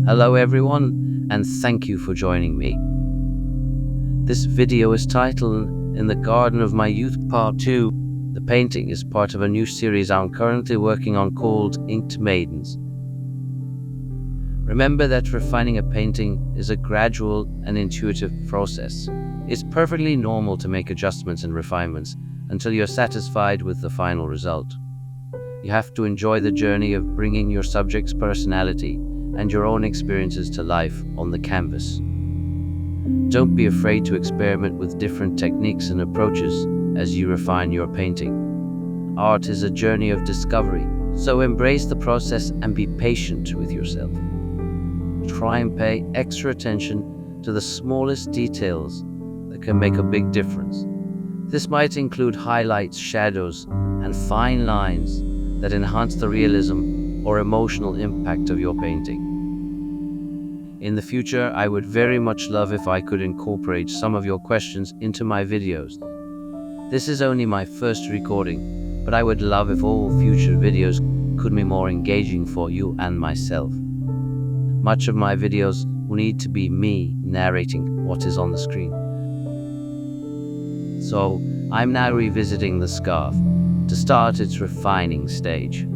Hello everyone, and thank you for joining me. This video is titled In the Garden of My Youth Part 2. The painting is part of a new series I'm currently working on called Inked Maidens. Remember that refining a painting is a gradual and intuitive process. It's perfectly normal to make adjustments and refinements until you're satisfied with the final result. You have to enjoy the journey of bringing your subject's personality and your own experiences to life on the canvas. Don't be afraid to experiment with different techniques and approaches as you refine your painting. Art is a journey of discovery, so embrace the process and be patient with yourself. Try and pay extra attention to the smallest details that can make a big difference. This might include highlights, shadows, and fine lines that enhance the realism or emotional impact of your painting. In the future, I would very much love if I could incorporate some of your questions into my videos. This is only my first recording, but I would love if all future videos could be more engaging for you and myself. Much of my videos will need to be me narrating what is on the screen. So, I'm now revisiting the scarf to start its refining stage.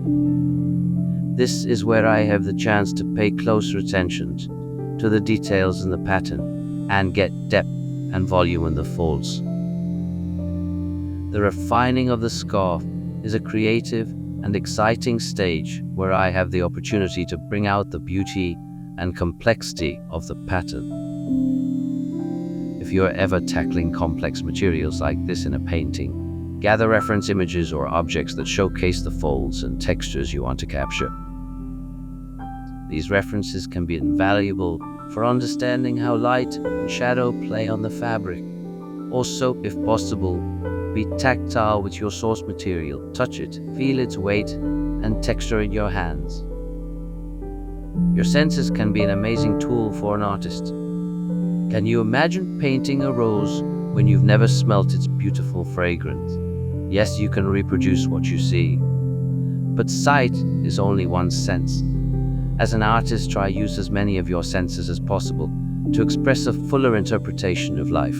This is where I have the chance to pay closer attention to the details in the pattern and get depth and volume in the folds. The refining of the scarf is a creative and exciting stage where I have the opportunity to bring out the beauty and complexity of the pattern. If you're ever tackling complex materials like this in a painting, gather reference images or objects that showcase the folds and textures you want to capture. These references can be invaluable for understanding how light and shadow play on the fabric. Also, if possible, be tactile with your source material. Touch it, feel its weight and texture in your hands. Your senses can be an amazing tool for an artist. Can you imagine painting a rose when you've never smelt its beautiful fragrance? Yes, you can reproduce what you see, but sight is only one sense. As an artist, try to use as many of your senses as possible to express a fuller interpretation of life.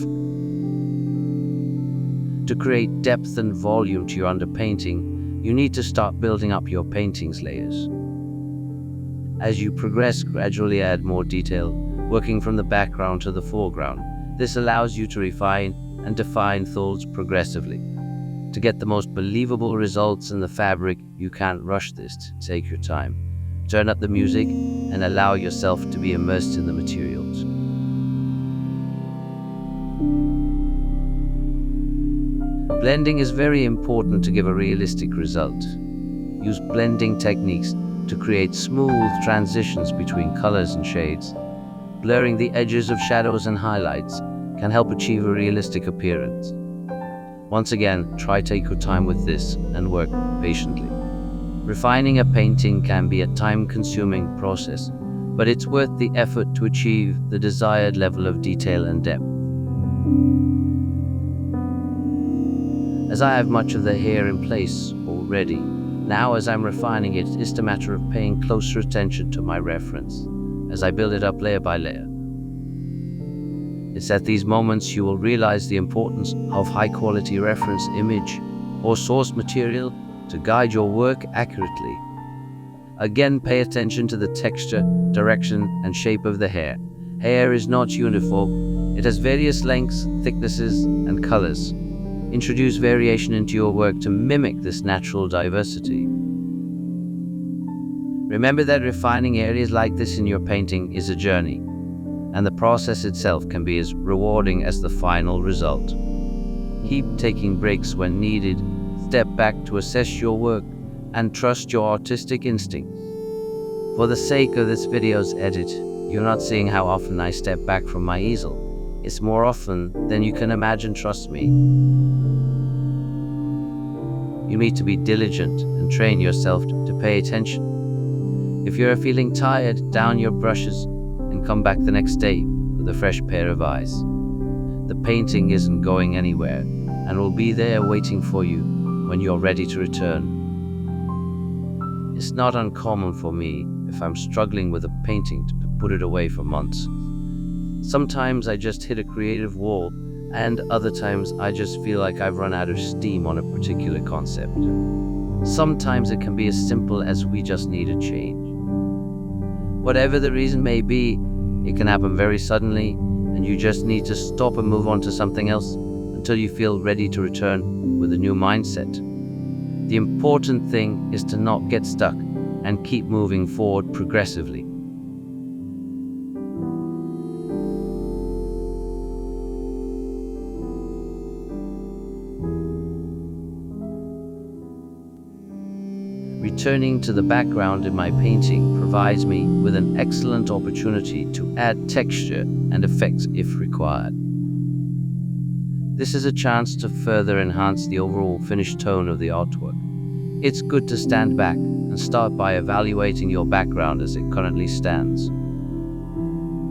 To create depth and volume to your underpainting, you need to start building up your painting's layers. As you progress, gradually add more detail, working from the background to the foreground. This allows you to refine and define folds progressively. To get the most believable results in the fabric, you can't rush this. Take your time. Turn up the music and allow yourself to be immersed in the materials. Blending is very important to give a realistic result. Use blending techniques to create smooth transitions between colors and shades. Blurring the edges of shadows and highlights can help achieve a realistic appearance. Once again, take your time with this and work patiently. Refining a painting can be a time-consuming process, but it's worth the effort to achieve the desired level of detail and depth. As I have much of the hair in place already, now as I'm refining it, it's just a matter of paying closer attention to my reference as I build it up layer by layer. It's at these moments you will realize the importance of high-quality reference image or source material to guide your work accurately. Again, pay attention to the texture, direction, and shape of the hair. Hair is not uniform. It has various lengths, thicknesses, and colors. Introduce variation into your work to mimic this natural diversity. Remember that refining areas like this in your painting is a journey, and the process itself can be as rewarding as the final result. Keep taking breaks when needed, step back to assess your work, and trust your artistic instincts. For the sake of this video's edit, you're not seeing how often I step back from my easel. It's more often than you can imagine, trust me. You need to be diligent and train yourself to pay attention. If you're feeling tired, down your brushes and come back the next day with a fresh pair of eyes. The painting isn't going anywhere and will be there waiting for you when you're ready to return. It's not uncommon for me, if I'm struggling with a painting, to put it away for months. Sometimes I just hit a creative wall, and other times I just feel like I've run out of steam on a particular concept. Sometimes it can be as simple as we just need a change. Whatever the reason may be, it can happen very suddenly, and you just need to stop and move on to something else until you feel ready to return with a new mindset. The important thing is to not get stuck and keep moving forward progressively. Returning to the background in my painting provides me with an excellent opportunity to add texture and effects if required. This is a chance to further enhance the overall finished tone of the artwork. It's good to stand back and start by evaluating your background as it currently stands.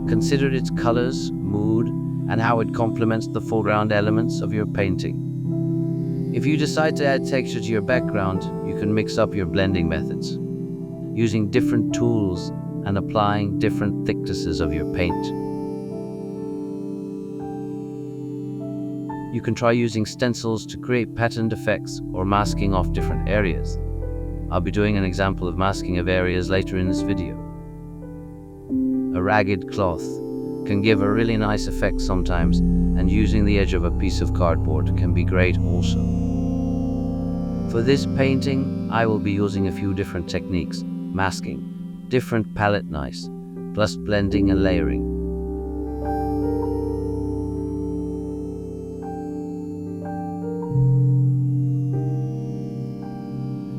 Consider its colors, mood, and how it complements the foreground elements of your painting. If you decide to add texture to your background, you can mix up your blending methods, using different tools and applying different thicknesses of your paint. You can try using stencils to create patterned effects or masking off different areas. I'll be doing an example of masking of areas later in this video. A ragged cloth can give a really nice effect sometimes, and using the edge of a piece of cardboard can be great also. For this painting, I will be using a few different techniques: masking, different palette knives, plus blending and layering.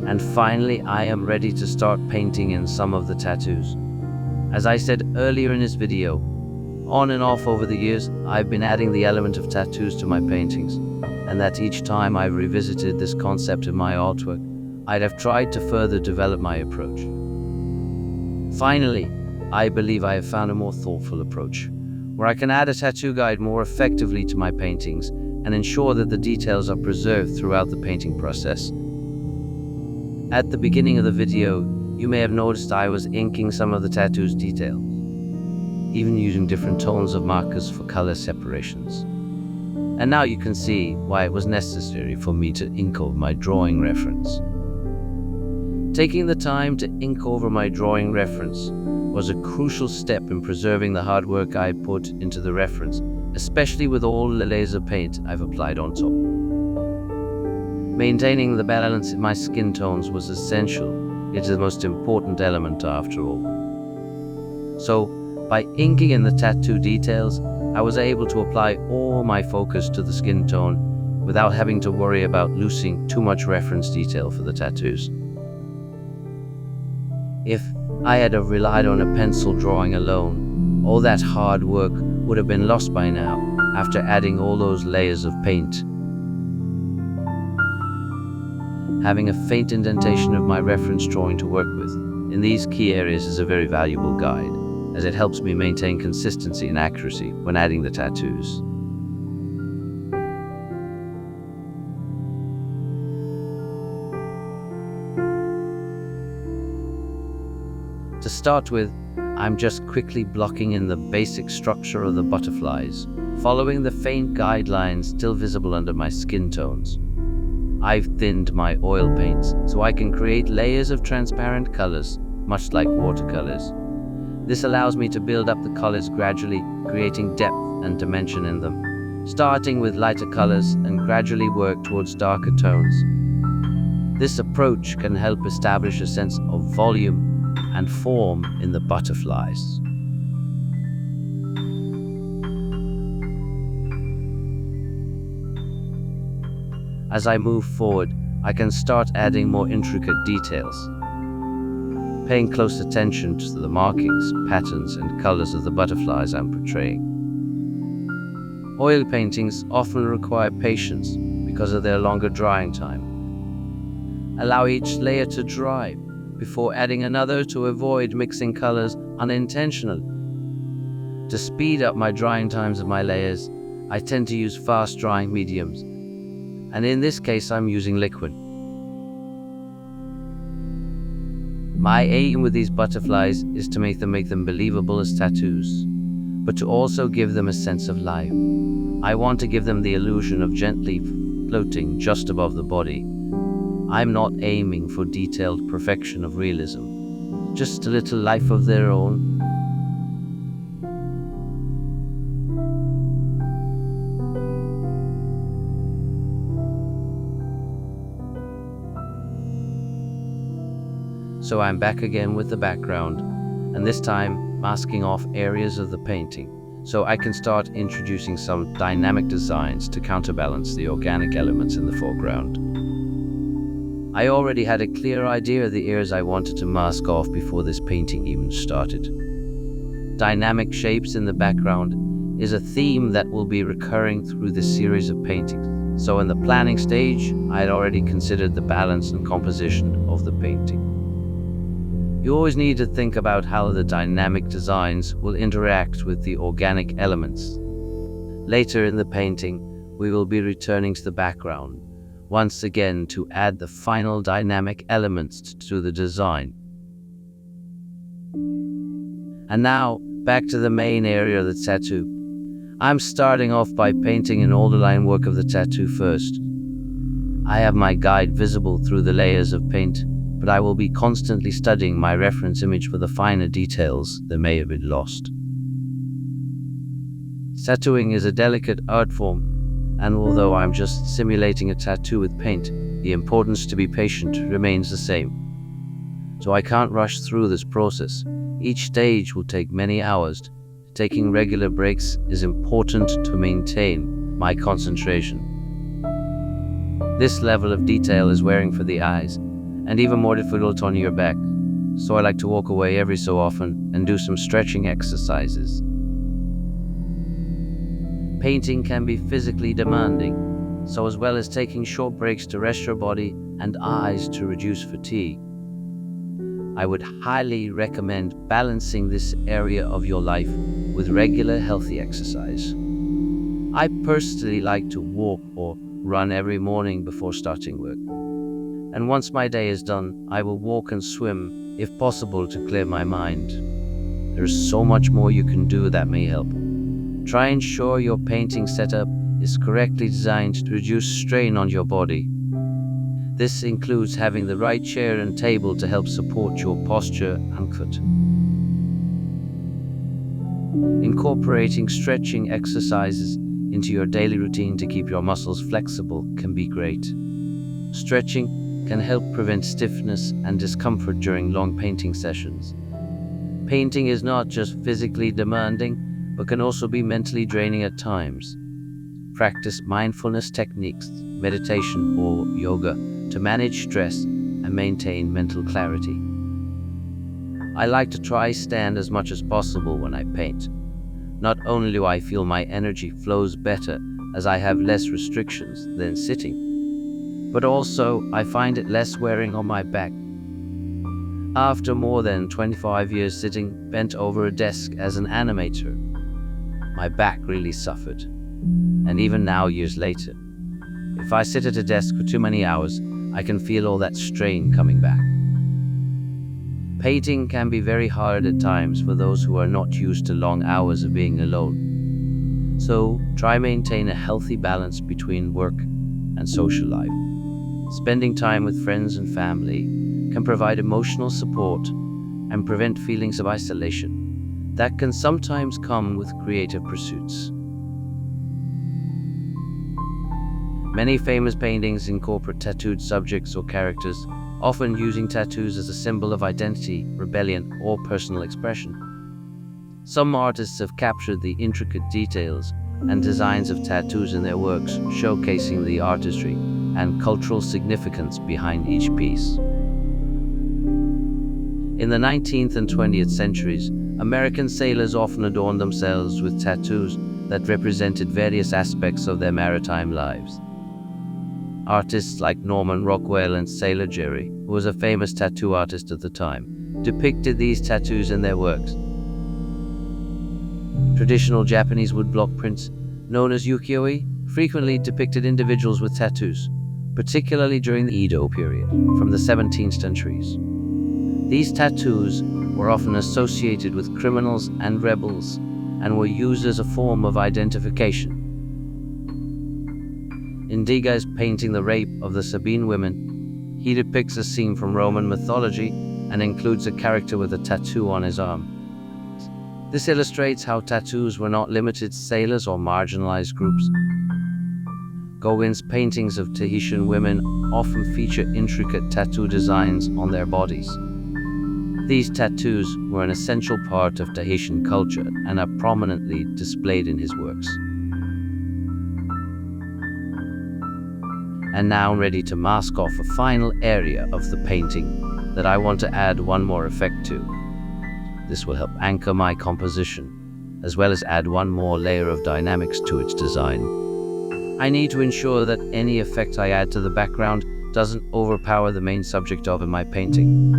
And finally, I am ready to start painting in some of the tattoos. As I said earlier in this video, on and off over the years, I've been adding the element of tattoos to my paintings, and that each time I've revisited this concept in my artwork, I'd have tried to further develop my approach. Finally, I believe I have found a more thoughtful approach, where I can add a tattoo guide more effectively to my paintings and ensure that the details are preserved throughout the painting process. At the beginning of the video, you may have noticed I was inking some of the tattoo's details, even using different tones of markers for color separations. And now you can see why it was necessary for me to ink over my drawing reference. Taking the time to ink over my drawing reference was a crucial step in preserving the hard work I put into the reference, especially with all the layers of paint I've applied on top. Maintaining the balance in my skin tones was essential. It's the most important element after all. So, by inking in the tattoo details, I was able to apply all my focus to the skin tone without having to worry about losing too much reference detail for the tattoos. If I had relied on a pencil drawing alone, all that hard work would have been lost by now after adding all those layers of paint. Having a faint indentation of my reference drawing to work with in these key areas is a very valuable guide, as it helps me maintain consistency and accuracy when adding the tattoos. To start with, I'm just quickly blocking in the basic structure of the butterflies, following the faint guidelines still visible under my skin tones. I've thinned my oil paints so I can create layers of transparent colors, much like watercolors. This allows me to build up the colors gradually, creating depth and dimension in them, starting with lighter colors and gradually work towards darker tones. This approach can help establish a sense of volume and form in the butterflies. As I move forward, I can start adding more intricate details, paying close attention to the markings, patterns, and colors of the butterflies I'm portraying. Oil paintings often require patience because of their longer drying time. Allow each layer to dry before adding another to avoid mixing colors unintentionally. To speed up my drying times of my layers, I tend to use fast-drying mediums, and in this case I'm using liquid. My aim with these butterflies is to make them believable as tattoos, but to also give them a sense of life. I want to give them the illusion of gently floating just above the body. I'm not aiming for detailed perfection of realism, just a little life of their own. So I'm back again with the background, and this time masking off areas of the painting, so I can start introducing some dynamic designs to counterbalance the organic elements in the foreground. I already had a clear idea of the areas I wanted to mask off before this painting even started. Dynamic shapes in the background is a theme that will be recurring through this series of paintings. So in the planning stage, I had already considered the balance and composition of the painting. You always need to think about how the dynamic designs will interact with the organic elements. Later in the painting, we will be returning to the background, once again to add the final dynamic elements to the design. And now, back to the main area of the tattoo. I'm starting off by painting in all the line work of the tattoo first. I have my guide visible through the layers of paint, but I will be constantly studying my reference image for the finer details that may have been lost. Tattooing is a delicate art form, and although I'm just simulating a tattoo with paint, the importance to be patient remains the same. So I can't rush through this process. Each stage will take many hours. Taking regular breaks is important to maintain my concentration. This level of detail is wearing for the eyes, and even more difficult on your back, so I like to walk away every so often and do some stretching exercises. Painting can be physically demanding, so as well as taking short breaks to rest your body and eyes to reduce fatigue, I would highly recommend balancing this area of your life with regular healthy exercise. I personally like to walk or run every morning before starting work. And once my day is done, I will walk and swim, if possible, to clear my mind. There's so much more you can do that may help. Try and ensure your painting setup is correctly designed to reduce strain on your body. This includes having the right chair and table to help support your posture and foot. Incorporating stretching exercises into your daily routine to keep your muscles flexible can be great. Stretching can help prevent stiffness and discomfort during long painting sessions. Painting is not just physically demanding, but can also be mentally draining at times. Practice mindfulness techniques, meditation, or yoga to manage stress and maintain mental clarity. I like to try stand as much as possible when I paint. Not only do I feel my energy flows better as I have less restrictions than sitting, but also I find it less wearing on my back. After more than 25 years sitting bent over a desk as an animator, my back really suffered. And even now, years later, if I sit at a desk for too many hours, I can feel all that strain coming back. Painting can be very hard at times for those who are not used to long hours of being alone. So try maintain a healthy balance between work and social life. Spending time with friends and family can provide emotional support and prevent feelings of isolation that can sometimes come with creative pursuits. Many famous paintings incorporate tattooed subjects or characters, often using tattoos as a symbol of identity, rebellion, or personal expression. Some artists have captured the intricate details and designs of tattoos in their works, showcasing the artistry and cultural significance behind each piece. In the 19th and 20th centuries, American sailors often adorned themselves with tattoos that represented various aspects of their maritime lives. Artists like Norman Rockwell and Sailor Jerry, who was a famous tattoo artist at the time, depicted these tattoos in their works. Traditional Japanese woodblock prints, known as ukiyo-e, frequently depicted individuals with tattoos, particularly during the Edo period, from the 17th centuries. These tattoos were often associated with criminals and rebels and were used as a form of identification. In Degas' painting The Rape of the Sabine Women, he depicts a scene from Roman mythology and includes a character with a tattoo on his arm. This illustrates how tattoos were not limited to sailors or marginalized groups. Gauguin's paintings of Tahitian women often feature intricate tattoo designs on their bodies. These tattoos were an essential part of Tahitian culture and are prominently displayed in his works. And now I'm ready to mask off a final area of the painting that I want to add one more effect to. This will help anchor my composition, as well as add one more layer of dynamics to its design. I need to ensure that any effect I add to the background doesn't overpower the main subject of my painting.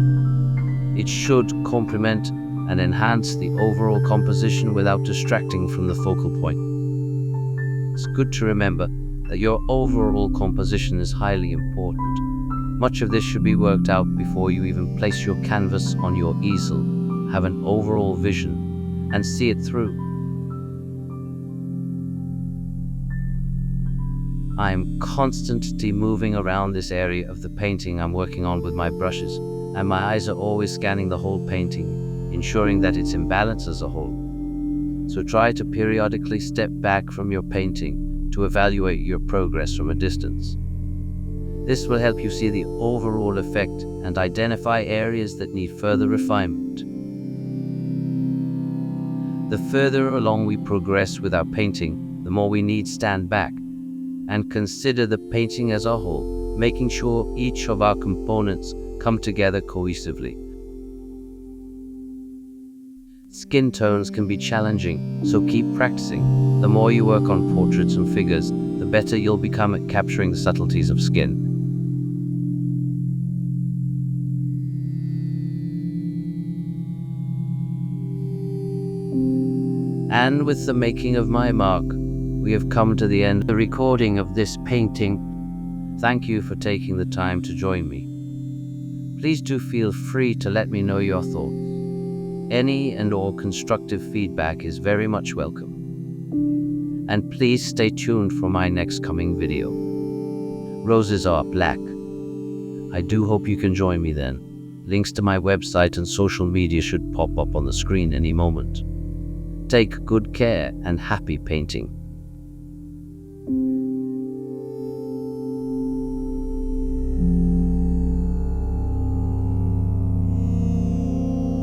It should complement and enhance the overall composition without distracting from the focal point. It's good to remember that your overall composition is highly important. Much of this should be worked out before you even place your canvas on your easel. Have an overall vision and see it through. I am constantly moving around this area of the painting I'm working on with my brushes, and my eyes are always scanning the whole painting, ensuring that it's in balance as a whole. So try to periodically step back from your painting to evaluate your progress from a distance. This will help you see the overall effect and identify areas that need further refinement. The further along we progress with our painting, the more we need to stand back and consider the painting as a whole, making sure each of our components come together cohesively. Skin tones can be challenging, so keep practicing. The more you work on portraits and figures, the better you'll become at capturing the subtleties of skin. And with the making of my mark, we have come to the end of the recording of this painting. Thank you for taking the time to join me. Please do feel free to let me know your thoughts. Any and all constructive feedback is very much welcome. And please stay tuned for my next coming video. Roses are black. I do hope you can join me then. Links to my website and social media should pop up on the screen any moment. Take good care and happy painting.